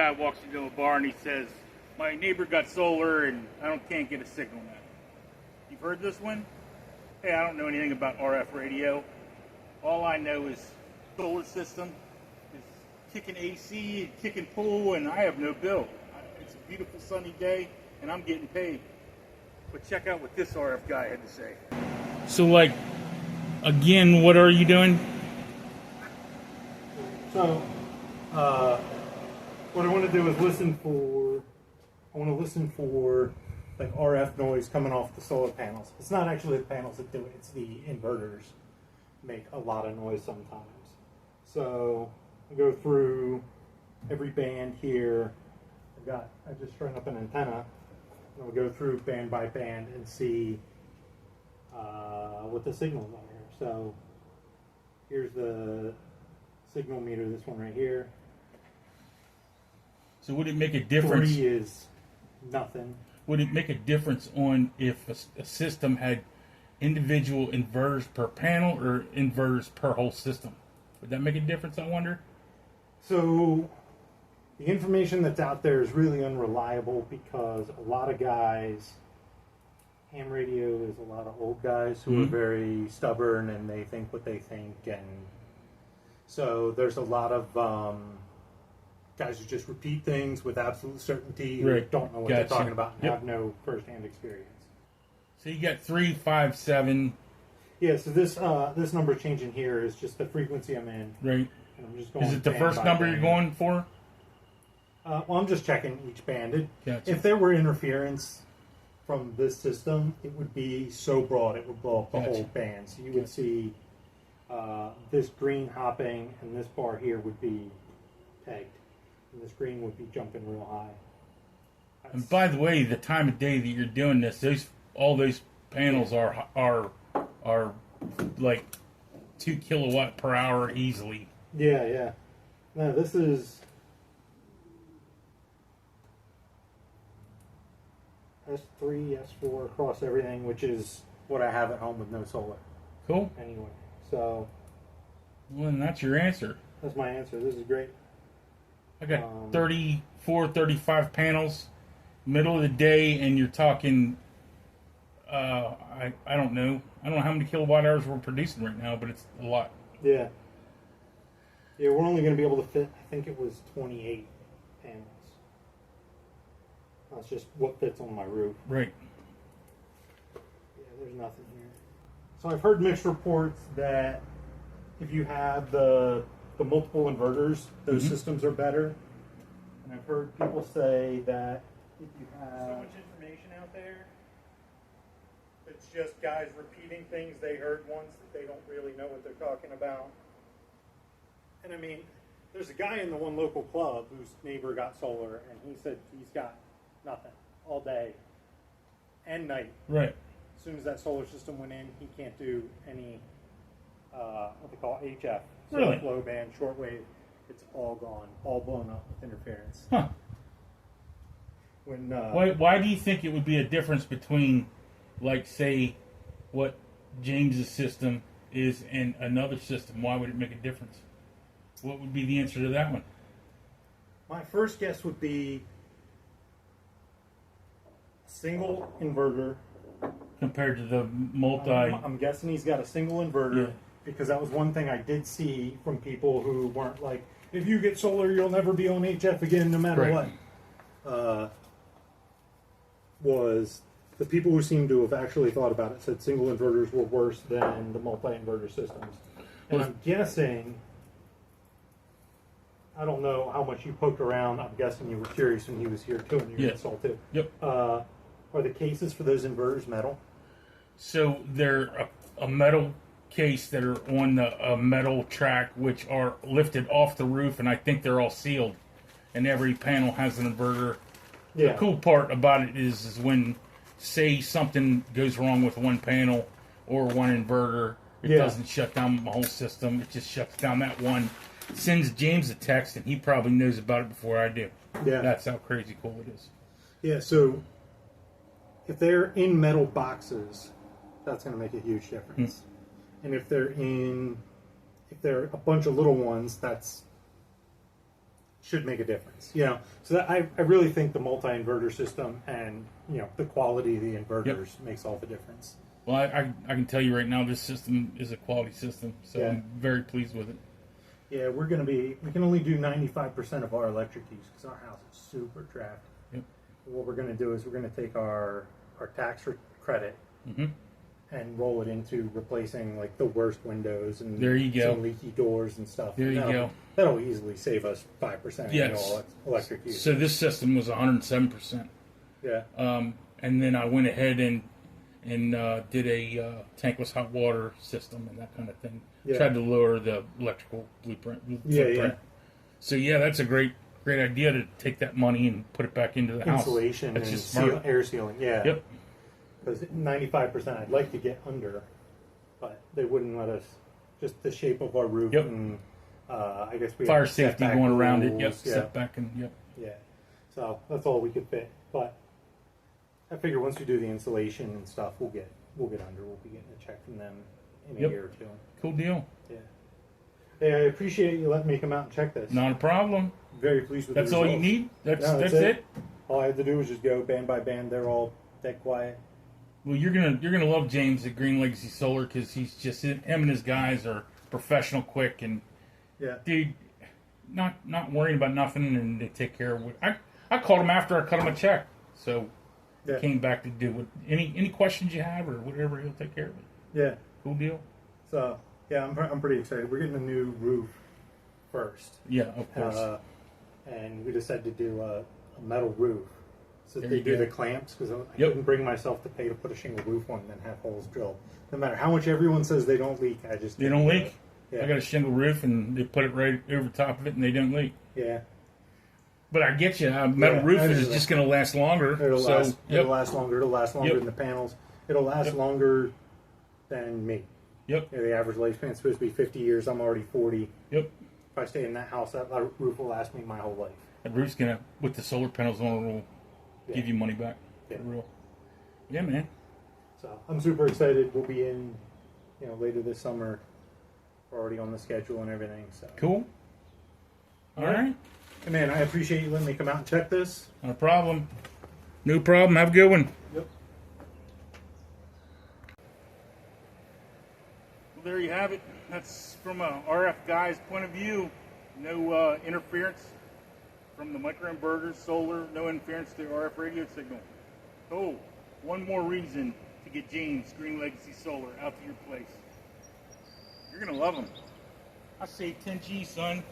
guy walks into a bar and he says, my neighbor got solar and can't get a signal now. You've heard this one? Hey, I don't know anything about RF radio. All I know is solar system is kicking AC and kicking pool, and I have no bill. It's a beautiful sunny day and I'm getting paid. But check out what this RF guy had to say. So, like, again, what are you doing? So, what I want to do is listen for like RF noise coming off the solar panels. It's not actually the panels that do it, it's the inverters make a lot of noise sometimes. So, I go through every band here. I just strung up an antenna, and I'll go through band by band and see what the signals are here. So, here's the signal meter, this one right here. So would it make a difference? 3 is nothing. Would it make a difference on if a system had individual inverters per panel or inverters per whole system? Would that make a difference, I wonder? So the information that's out there is really unreliable because a lot of guys, ham radio is a lot of old guys who are very stubborn and they think what they think, and so there's a lot of guys who just repeat things with absolute certainty who don't know what they're talking about and have no first-hand experience. So you got 3, 5, 7. Yeah, so this number changing here is just the frequency I'm in. Right. And I'm just going is it the first number you're going for? Well, I'm just checking each band. Gotcha. If there were interference from this system, it would be so broad it would blow up the whole band. So you would see this green hopping, and this bar here would be pegged, and this green would be jumping real high. And by the way, the time of day that you're doing this, all those panels are like 2 kilowatt per hour easily. Yeah. No, this is S3, S4 across everything, which is what I have at home with no solar. Cool. Anyway, so. Well, and that's your answer. That's my answer. This is great. I got 34, 35 panels, middle of the day, and you're talking, I don't know. I don't know how many kilowatt hours we're producing right now, but it's a lot. Yeah. Yeah, we're only going to be able to fit, I think it was 28 panels. That's just what fits on my roof. Right. Yeah, there's nothing here. So I've heard mixed reports that if you have the multiple inverters, those systems are better. And I've heard people say that if you have so much information out there, it's just guys repeating things they heard once that they don't really know what they're talking about. And I mean, there's a guy in the one local club whose neighbor got solar, and he said he's got nothing all day and night. Right. As soon as that solar system went in, he can't do any what they call HF. So really? Low band, shortwave. It's all gone, all blown up with interference. Huh. When why do you think it would be a difference between, like, say, what James's system is and another system? Why would it make a difference? What would be the answer to that one? My first guess would be single inverter. Compared to the multi... I'm guessing he's got a single inverter because that was one thing I did see from people who weren't like, if you get solar, you'll never be on HF again no matter what. Was the people who seemed to have actually thought about it said single inverters were worse than the multi-inverter systems. And I'm guessing... I don't know how much you poked around. I'm guessing you were curious when he was here too, and you installed too. Yep. Are the cases for those inverters metal? So they're a metal case that are on a metal track, which are lifted off the roof, and I think they're all sealed. And every panel has an inverter. Yeah. The cool part about it is when, say, something goes wrong with one panel or one inverter, it doesn't shut down the whole system. It just shuts down that one. Sends James a text, and he probably knows about it before I do. Yeah. That's how crazy cool it is. Yeah, so if they're in metal boxes, that's going to make a huge difference. And if they're a bunch of little ones, that's should make a difference. You know, so that I really think the multi-inverter system and the quality of the inverters makes all the difference. Well, I can tell you right now, this system is a quality system, so I'm very pleased with it. Yeah, we can only do 95% of our electric use because our house is super trapped. Yep. What we're going to do is we're going to take our tax credit and roll it into replacing like the worst windows and there you go. Some leaky doors and stuff. There you go. That'll easily save us 5% annual electric use. So this system was 107%. Yeah. And then I went ahead and did a tankless hot water system and that kind of thing. Yeah. Tried to lower the electrical footprint. Yeah. So yeah, that's a great idea to take that money and put it back into the house. Insulation That's and just smart. air sealing. Yeah. Yep. Because 95% I'd like to get under, but they wouldn't let us. Just the shape of our roof and I guess we fire have safety setback going around it. rules. Yep. Setback and Yeah. So that's all we could fit. But I figure once we do the insulation and stuff, we'll get under. We'll be getting a check from them in a year or two. Cool deal. Yeah. Hey, I appreciate you letting me come out and check this. Not a problem. Very pleased with That's the all results. you need? That's it. it? All I had to do was just go band by band. They're all dead quiet. Well, you're gonna love James at Green Legacy Solar because he's just him and his guys are professional, quick, and dude, not worrying about nothing, and they take care of what I called him after I cut him a check, so came back to do what any questions you have or whatever, he'll take care of it. Yeah, cool deal. So I'm pretty excited. We're getting a new roof first. Yeah, of course. And we decided to do a metal roof. So There they you do go. the clamps because I couldn't bring myself to pay to put a shingle roof on and then have holes drilled. No matter how much everyone says they don't leak, I just they don't leak. Yeah. I got a shingle roof and they put it right over top of it and they don't leak. Yeah. But I get you. Metal roof is just going to last longer. It'll last longer. It'll last longer Yep. than the panels. It'll last longer than me. Yep. The average lifespan is supposed to be 50 years. I'm already 40. Yep. If I stay in that house, that roof will last me my whole life. That roof's going to, with the solar panels on it, will give you money back. Yeah. For real. Yeah, man. So I'm super excited. We'll be in, later this summer. We're already on the schedule and everything. So cool. All right. Hey, man, I appreciate you letting me come out and check this. No problem. No problem. Have a good one. Yep. Well, there you have it. That's from a RF guy's point of view. No interference from the microinverters, solar, no interference to the RF radio signal. Oh, one more reason to get James Green Legacy Solar out to your place. You're going to love them. I saved 10G, son.